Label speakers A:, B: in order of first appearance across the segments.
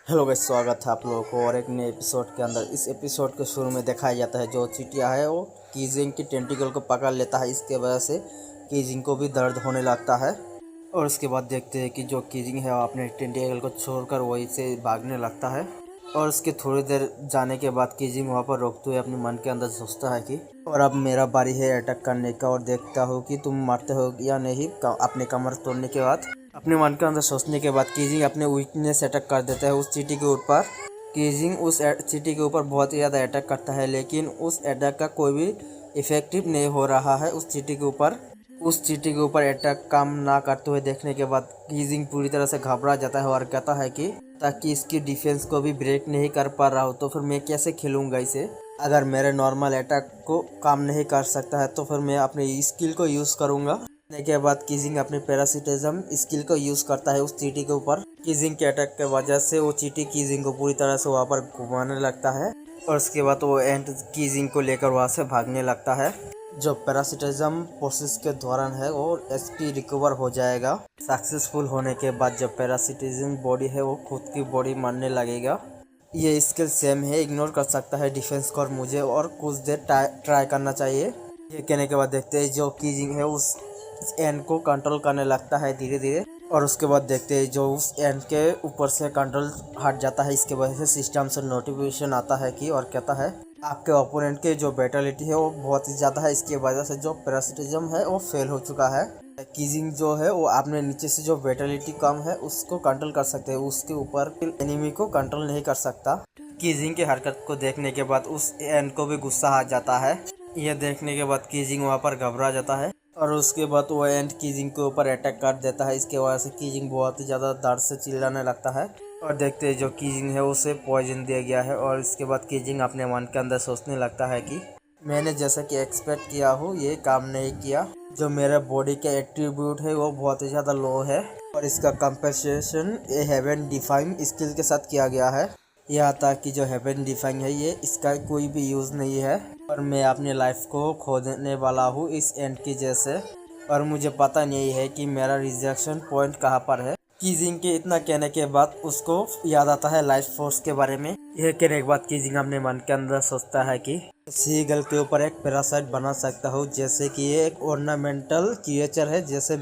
A: Hello guys, स्वागत है आप लोगों को और एक नए एपिसोड के अंदर। इस एपिसोड के शुरू में दिखाया जाता है जो चींटिया है वो कीजिंग की टेंटिकल को पकड़ लेता है। इसके वजह से कीजिंग को भी दर्द होने लगता है और उसके बाद देखते हैं कि जो कीजिंग है वो अपने टेंटिकल को छोड़कर वहीं से भागने लगता है। और उसके थोड़ी देर जाने के बाद कीजिंग वहाँ पर रोकते हुए अपने मन के अंदर सोचता है कि और अब मेरा बारी है अटैक करने का और देखता हूँ कि तुम मारते हो या नहीं। अपने कमर तोड़ने के बाद अपने मन के अंदर सोचने के बाद कीजिंग अपने वीकनेस अटैक कर देता है उस चींटी के ऊपर। कीजिंग उस चींटी के ऊपर बहुत ही ज़्यादा अटैक करता है, लेकिन उस अटैक का कोई भी इफेक्टिव नहीं हो रहा है उस चींटी के ऊपर। उस चींटी के ऊपर अटैक काम ना करते हुए देखने के बाद कीजिंग पूरी तरह से घबरा जाता है और कहता है कि ताकि इसकी डिफेंस को भी ब्रेक नहीं कर पा रहा हूँ तो फिर मैं कैसे खेलूँगा इसे। अगर मेरे नॉर्मल अटैक को काम नहीं कर सकता है तो फिर मैं अपने स्किल को यूज़ करूँगा। के बाद कीजिंग अपने पैरासिटिज्म स्किल को यूज करता है उस चींटी के ऊपर। कीजिंग के अटैक के वजह से वो चींटी कीजिंग को पूरी तरह से वहाँ पर घुमाने लगता है और उसके बाद वो एंड कीजिंग को लेकर वहाँ से भागने लगता है। जो पैरासिटिज्म प्रोसेस के दौरान है वो एचपी रिकवर हो जाएगा। सक्सेसफुल होने के बाद जो पैरासिटिज्म बॉडी है वो खुद की बॉडी मारने लगेगा। ये स्किल सेम है, इग्नोर कर सकता है डिफेंस को और मुझे और कुछ देर ट्राई करना चाहिए। ये कहने के बाद देखते हैं जो कीजिंग है उस एंड को कंट्रोल करने लगता है धीरे धीरे और उसके बाद देखते हैं जो उस एंड के ऊपर से कंट्रोल हट जाता है। इसके वजह से सिस्टम से नोटिफिकेशन आता है कि और कहता है आपके ओपोनेंट के जो बैटलिटी है वो बहुत ही ज़्यादा है, इसकी वजह से जो पैरासिटिज्म है वो फेल हो चुका है। कीजिंग जो है वो आपने नीचे से जो बैटलिटी कम है उसको कंट्रोल कर सकते हैं, उसके ऊपर एनिमी को कंट्रोल नहीं कर सकता। कीजिंग की हरकत को देखने के बाद उस एंड को भी गुस्सा आ जाता है। यह देखने के बाद कीजिंग वहाँ पर घबरा जाता है और उसके बाद वो एंड कीजिंग के ऊपर अटैक कर देता है। इसके वजह से कीजिंग बहुत ही ज़्यादा दर्द से चिल्लाने लगता है और देखते हैं जो कीजिंग है उसे पॉइजन दिया गया है। और इसके बाद कीजिंग अपने मन के अंदर सोचने लगता है कि मैंने जैसा कि एक्सपेक्ट किया हूँ ये काम नहीं किया। जो मेरे बॉडी के एट्रीब्यूट है वो बहुत ही ज़्यादा लो है और इसका कंपेंसेशन ये हेवन डिफाइंग स्किल के साथ किया गया है। यहाँ तक कि जो हेवन डिफाइंग है ये इसका कोई भी यूज़ नहीं है और मैं अपनी लाइफ को खो देने वाला हूँ इस एंड की जैसे। और मुझे पता नहीं है कि मेरा रिजेक्शन पॉइंट कहाँ पर है। कीजिंग के इतना कहने के बाद उसको याद आता है लाइफ फोर्स के बारे में। यह कहने के बाद कीजिंग अपने मन के अंदर सोचता है कि सीगल के ऊपर एक पैरासाइट बना सकता हूँ, जैसे कि ये एक ऑर्नामेंटल क्रिएचर है जैसे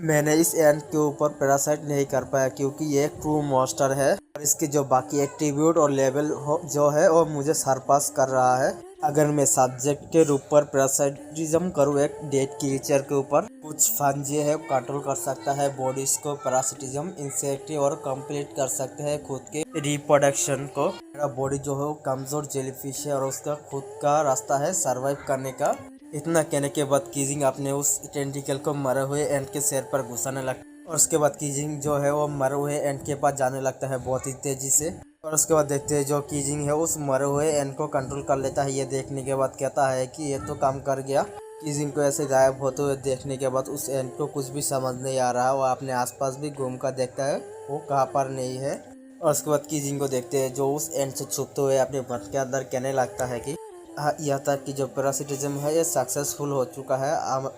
A: मैंने इस एंड के ऊपर पैरासाइट नहीं कर पाया क्योंकि ये एक ट्रू मॉन्स्टर है और इसके जो बाकी एट्रीब्यूट और लेवल जो है वो मुझे सरपास कर रहा है। अगर मैं सब्जेक्ट के रूप पर पैरासाइटिज्म करूँ एक डेड क्रिएचर के ऊपर, कुछ फंजी है कंट्रोल कर सकता है बॉडीज को पैरासिटिज्म इंसेक्ट और कंप्लीट कर सकते हैं खुद के रिप्रोडक्शन को। मेरा बॉडी जो है वो कमजोर जेलीफिश है और उसका खुद का रास्ता है सरवाइव करने का। इतना कहने के बाद कीजिंग अपने उस टेंटिकल को मरे हुए एंड के सिर पर घुसाने लगता और उसके बाद कीजिंग जो है वो मरे हुए एंड के पास जाने लगता है बहुत ही तेजी से। और उसके बाद देखते हैं जो कीजिंग है उस मरे हुए एंड को कंट्रोल कर लेता है। ये देखने के बाद कहता है कि ये तो काम कर गया। कीजिंग को ऐसे गायब होते हुए देखने के बाद उस एंड को कुछ भी समझ नहीं आ रहा। वो अपने आसपास भी घूम कर देखता है वो कहाँ पर नहीं है। और उसके बाद कीजिंग को देखते हैं जो उस एंड से छुपते हुए अपने मन के अंदर कहने लगता है कि यहाँ तक कि जो पैरासिटिज्म है ये सक्सेसफुल हो चुका है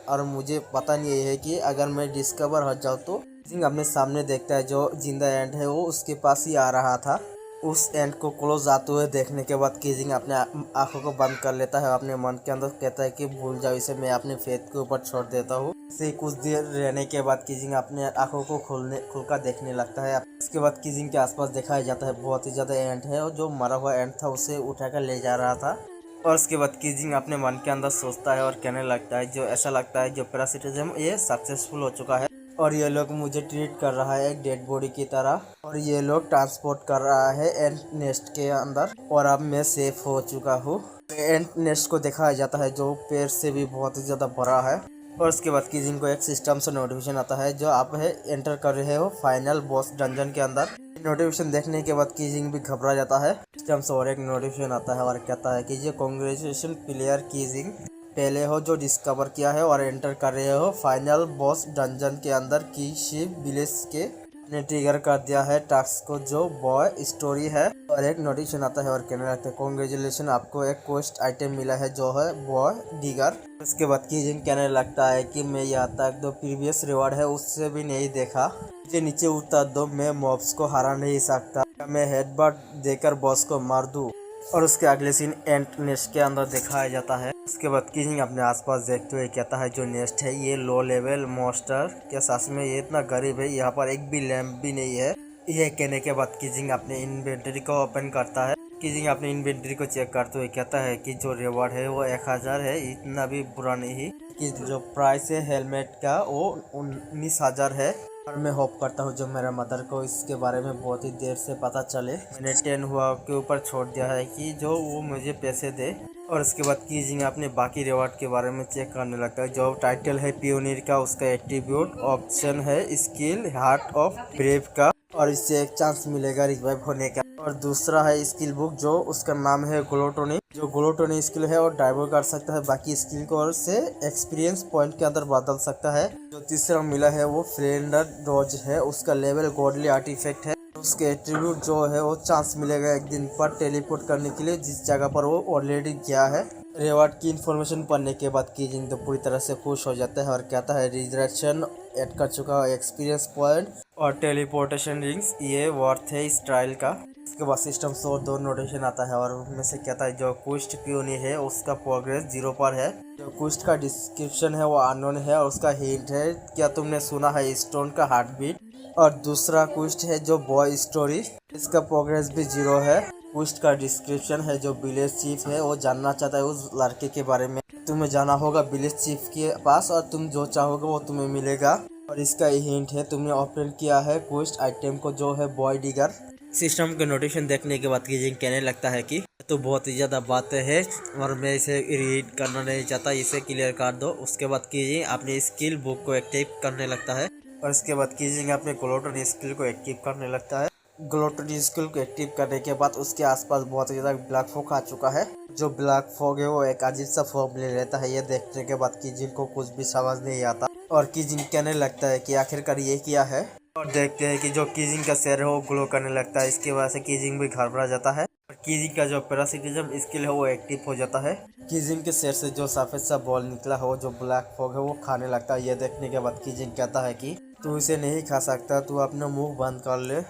A: और मुझे पता नहीं है कि अगर मैं डिस्कवर हो जाऊँ तो। कीजिंग अपने सामने देखता है जो जिंदा एंड है वो उसके पास ही आ रहा था। उस एंड को क्लोज आते हुए देखने के बाद कीजिंग अपने आंखों को बंद कर लेता है। अपने मन के अंदर कहता है कि भूल जाओ इसे, मैं अपने फेथ के ऊपर छोड़ देता हूँ। इसे कुछ देर रहने के बाद कीजिंग अपने आंखों को खुलकर देखने लगता है। इसके बाद कीजिंग के आसपास दिखाया जाता है बहुत ही ज्यादा एंड है और जो मरा हुआ एंड था उसे उठाकर ले जा रहा था। और उसके बाद कीजिंग अपने मन के अंदर सोचता है और कहने लगता है जो ऐसा लगता है जो पैरासिटिज्म ये सक्सेसफुल हो चुका है और ये लोग मुझे ट्रीट कर रहा है एक डेड बॉडी की तरह और ये लोग ट्रांसपोर्ट कर रहा है एंड नेस्ट के अंदर और अब मैं सेफ हो चुका हूँ। एंड नेस्ट को दिखाया जाता है जो पेड़ से भी बहुत ही ज्यादा बड़ा है। और उसके बाद कीजिंग को एक सिस्टम से नोटिफिकेशन आता है जो आप है एंटर कर रहे हो फाइनल बॉस डंजन के अंदर। नोटिफिकेशन देखने के बाद कीजिंग भी घबरा जाता है। सिस्टम से और एक नोटिफिकेशन आता है और कहता है कि ये कांग्रेचुलेशन प्लेयर कीजिंग, पहले हो जो डिस्कवर किया है और एंटर कर रहे हो फाइनल बॉस डंजन के अंदर की शिप विलेज के ने ट्रिगर कर दिया है टास्क को जो बॉय स्टोरी है, और एक नोटिफिकेशन आता है और कहने लगता है कॉन्ग्रेचुलेशन, आपको एक क्वेस्ट आइटम मिला है जो है बॉय डिगर। उसके बाद कीजिंग कहने लगता है कि मैं यहाँ तक जो प्रीवियस रिवॉर्ड है उससे भी नहीं देखा, मुझे नीचे उतार दो, मैं मॉब्स को हरा नहीं सकता, मैं हेडबट देकर बॉस को मार दूं। और उसके अगले सीन एंड नेस्ट के अंदर दिखाया जाता है। उसके बाद किंग अपने आसपास देखते हुए कहता है जो नेस्ट है ये लो लेवल मॉन्स्टर के साथ में ये इतना गरीब है, यहाँ पर एक भी लैंप भी नहीं है। ये कहने के बाद किंग अपने इन्वेंटरी को ओपन करता है। किंग अपने इन्वेंटरी को चेक करते हुए कहता है कि जो रिवॉर्ड है वो 1000 है, इतना भी बुरा नहीं, कि जो प्राइस है हेलमेट का वो 19,000 है। और मैं होप करता हूँ जो मेरा मदर को इसके बारे में बहुत ही देर से पता चले, मैंने 10 हुआ के ऊपर छोड़ दिया है कि जो वो मुझे पैसे दे। और उसके बाद कीजिंग अपने बाकी रिवॉर्ड के बारे में चेक करने लगता है। जो टाइटल है पियोनियर का, उसका एट्रीब्यूट ऑप्शन है स्किल हार्ट ऑफ ब्रेव का, और इससे एक चांस मिलेगा रिवाइव होने का। और दूसरा है स्किल बुक जो उसका नाम है ग्लूटोनी, जो ग्लूटोनी स्किल है और डाइवर कर सकता है बाकी स्किल को, और से एक्सपीरियंस पॉइंट के अंदर बदल सकता है। जो तीसरा मिला है वो फ्लेंडर डॉज है, उसका लेवल गॉडली आर्टिफैक्ट है। उसके एट्रीब्यूट जो है वो चांस मिलेगा एक दिन पर टेलीपोर्ट करने के लिए जिस जगह पर वो ऑलरेडी गया है। रिवॉर्ड की इन्फॉर्मेशन पढ़ने के बाद कीजिंग तो पूरी तरह से खुश हो जाता है और कहता है रिजरेक्शन ऐड कर चुका है, एक्सपीरियंस पॉइंट और टेलीपोर्टेशन रिंग्स, ये वर्थ है इस ट्रायल का। उसके बाद सिस्टम से दो नोटिफिकेशन आता है और उनमें से कहता है जो क्वेस्ट पियोनियर है उसका प्रोग्रेस 0 पर है। जो क्वेस्ट का डिस्क्रिप्शन है वो अननोन है और उसका हिंट है क्या तुमने सुना है स्टोन का हार्ट बीट। और दूसरा क्वेस्ट है जो बॉय स्टोरी, इसका प्रोग्रेस भी 0 है। क्वेस्ट का डिस्क्रिप्शन है जो विलेज चीफ है वो जानना चाहता है उस लड़के के बारे में, तुम्हें जाना होगा विलेज चीफ के पास और तुम जो चाहोगे वो तुम्हें मिलेगा। और इसका हिंट है तुमने ओपन किया है क्वेस्ट आइटम को जो है बॉय डिगर। सिस्टम के नोटिफिकेशन देखने के बाद कीजिंग कहने लगता है कि तो बहुत ही ज़्यादा बातें है और मैं इसे रीड करना नहीं चाहता, इसे क्लियर कर दो। उसके बाद कीजिंग अपनी स्किल बुक को एक्टिव करने लगता है और इसके बाद कीजिंग अपने ग्लूटोनी स्किल को एक्टिव करने लगता है। ग्लूटोनी स्किल को एक्टिव करने के बाद उसके आसपास बहुत ही ज़्यादा ब्लैक फॉग आ चुका है। जो ब्लैक फॉग है वो एक अजीब सा फॉग ले लेता है। ये देखने के बाद कीजिंग को कुछ भी समझ नहीं आता और कीजिंग कहने लगता है कि आखिरकार ये क्या है। और देखते हैं कि जो कीजिंग का सिर है वो ग्लो करने लगता है, इसकी वजह से कीजिंग भी घबरा जाता है और कीजिंग का जो पैरासिटिज्म स्किल है वो एक्टिव हो जाता है। कीजिंग के सिर से जो सफेद सा बॉल निकला हो जो ब्लैक फॉग है वो खाने लगता है। ये देखने के बाद कीजिंग कहता है कि तू इसे नहीं खा सकता, तू अपना मुंह बंद कर ले।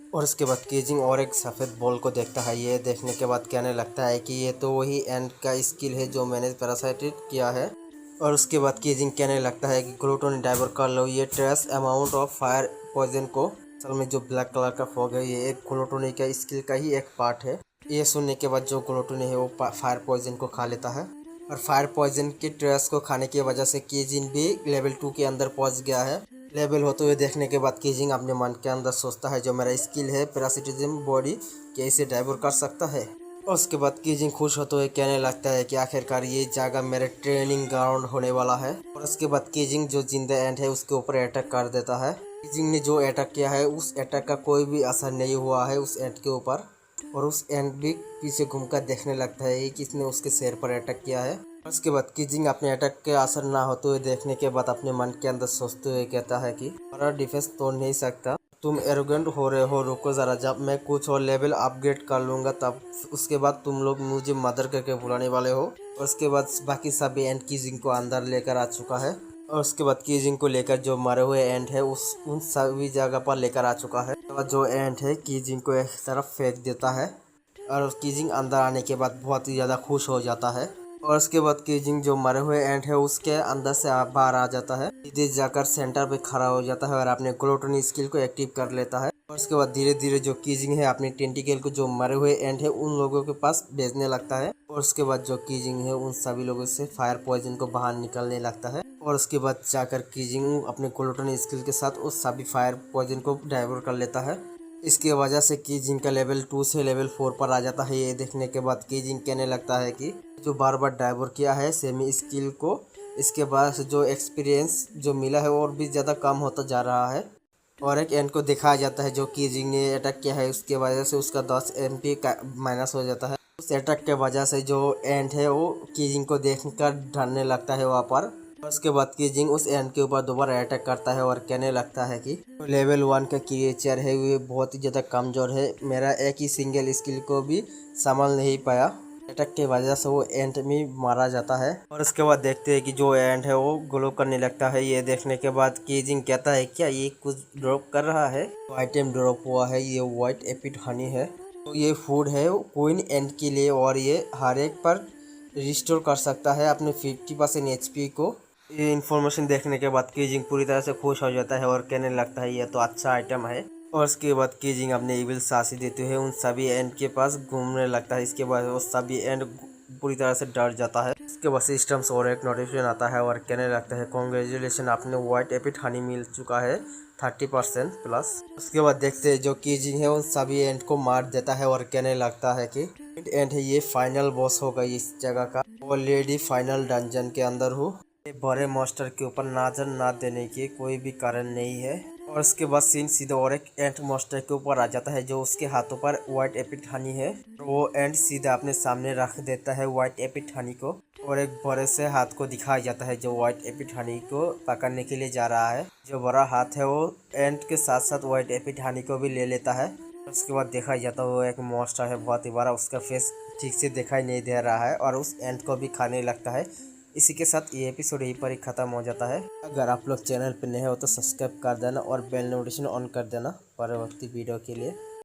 A: और उसके बाद कीजिंग और एक सफ़ेद बॉल को देखता है। ये देखने के बाद कहने लगता है कि ये तो वही एंड का स्किल है जो मैंने पैरासाइटेड किया है। और उसके बाद कीजिंग कहने लगता है कि ग्लूटोनी डाइवर कर लो ये trace amount of fire poison को। असल में जो ब्लैक कलर का फॉग है ये एक ग्लूटोनी का स्किल का ही एक पार्ट है। ये सुनने के बाद जो ग्लूटोनी है वो फायर पॉइजन को खा लेता है और फायर पॉइजन की ट्रेस को खाने की वजह से कीजिंग भी लेवल 2 के अंदर पहुंच गया है। लेवल होते हुए देखने के बाद कीजिंग अपने मन के अंदर सोचता है जो मेरा स्किल है पैरासिटिज्म बॉडी क्या इसे डाइवर कर सकता है। और उसके बाद कीजिंग खुश होते हुए कहने लगता है कि आखिरकार ये जगह मेरे ट्रेनिंग ग्राउंड होने वाला है। और उसके बाद कीजिंग जो जिंदा एंड है उसके ऊपर अटैक कर देता है। कीजिंग ने जो अटैक किया है उस अटैक का कोई भी असर नहीं हुआ है उस एंड के ऊपर, और उस एंड भी पीछे घूमकर देखने लगता है कि इसने उसके सिर पर अटैक किया है। उसके बाद कीजिंग अपने अटैक के असर ना होते हुए देखने के बाद अपने मन के अंदर सोचते हुए कहता है कि हमारा डिफेंस तोड़ नहीं सकता, तुम एरोगेंट हो रहे हो, रुको ज़रा, जब मैं कुछ और लेवल अपग्रेड कर लूँगा तब उसके बाद तुम लोग मुझे मदर करके बुलाने वाले हो। और उसके बाद बाकी सभी एंड कीजिंग को अंदर लेकर आ चुका है और उसके बाद कीजिंग को लेकर जो मरे हुए एंड है उन सभी जगह पर लेकर आ चुका है। और जो एंड है कीजिंग को एक तरफ फेंक देता है और कीजिंग अंदर आने के बाद बहुत ही ज़्यादा खुश हो जाता है। और उसके बाद कीजिंग जो मरे हुए एंड है उसके अंदर से बाहर आ जाता है, सीधे जाकर सेंटर पे खड़ा हो जाता है और अपने ग्लूटोनी स्किल को एक्टिव कर लेता है। और उसके बाद धीरे धीरे जो कीजिंग है अपनी टेंटिकल को जो मरे हुए एंड है उन लोगों के पास भेजने लगता है। और उसके बाद जो कीजिंग है उन सभी लोगों से फायर पॉइजन को बाहर निकलने लगता है। और उसके बाद जाकर कीजिंग अपने ग्लूटोनी स्किल के साथ उस सभी फायर पॉइजन को डाइवर्ट कर लेता है। इसकी वजह से कीजिंग का लेवल 2 से लेवल 4 पर आ जाता है। ये देखने के बाद कीजिंग कहने लगता है कि जो बार बार डाइवर किया है सेमी स्किल को, इसके बाद जो एक्सपीरियंस जो मिला है और भी ज़्यादा कम होता जा रहा है। और एक एंड को दिखाया जाता है जो कीजिंग ने अटैक किया है उसके वजह से उसका 10 MP का माइनस हो जाता है। उस अटैक के वजह से जो एंड है वो कीजिंग को देखकर डरने लगता है वहाँ पर उसके बाद कीजिंग उस एंड के ऊपर दोबारा अटैक करता है और कहने लगता है कि लेवल 1 का क्रिएचर है, ये बहुत ही ज़्यादा कमज़ोर है, मेरा एक ही सिंगल स्किल को भी संभाल नहीं पाया। अटैक की वजह से वो एंट में मारा जाता है। और उसके बाद देखते हैं कि जो एंट है वो ग्लो करने लगता है। ये देखने के बाद कीजिंग कहता है क्या ये कुछ ड्रॉप कर रहा है। तो आइटम ड्रॉप हुआ है, ये वाइट एपिड हनी है। तो ये फूड है क्वीन एंट के लिए और ये हर एक पर रिस्टोर कर सकता है अपने 50% HP को। ये इन्फॉर्मेशन देखने के बाद कीजिंग पूरी तरह से खुश हो जाता है और कहने लगता है ये तो अच्छा आइटम है। और उसके बाद कीजिंग अपने इविल सासी देते हुए उन सभी एंड के पास घूमने लगता है। इसके बाद वो सभी एंड पूरी तरह से डर जाता है। उसके बाद सिस्टम्स और एक नोटिफिकेशन आता है और कहने लगता है कॉन्ग्रेचुलेशन, आपने व्हाइट एपिड हनी मिल चुका है 30% प्लस। उसके बाद देखते हैं जो कीजिंग है उन सभी एंड को मार देता है और कहने लगता है कि एंड है ये फाइनल बॉस होगा इस जगह का। ऑलरेडी फाइनल डंजन के अंदर हूँ। बड़े मॉन्स्टर के ऊपर नजर ना देने के कोई भी कारण नहीं है। और उसके बाद सीन सीधा और एक एंट मॉन्स्टर के ऊपर आ जाता है जो उसके हाथों पर व्हाइट एपिड हनी है। वो एंट सीधा अपने सामने रख देता है व्हाइट एपिड हनी को और एक बड़े से हाथ को दिखाया जाता है जो व्हाइट एपिड हनी को पकड़ने के लिए जा रहा है। जो बड़ा हाथ है वो एंट के साथ साथ व्हाइट एपिड हनी को भी ले लेता है। उसके बाद देखा जाता है वो एक मॉन्स्टर है बहुत ही बड़ा, उसका फेस ठीक से दिखाई नहीं दे रहा है और उस एंट को भी खाने लगता है। इसी के साथ ये एपिसोड यहीं पर ही ख़त्म हो जाता है। अगर आप लोग चैनल पर नए हो तो सब्सक्राइब कर देना और बेल नोटिफिकेशन ऑन कर देना परवर्ती वीडियो के लिए।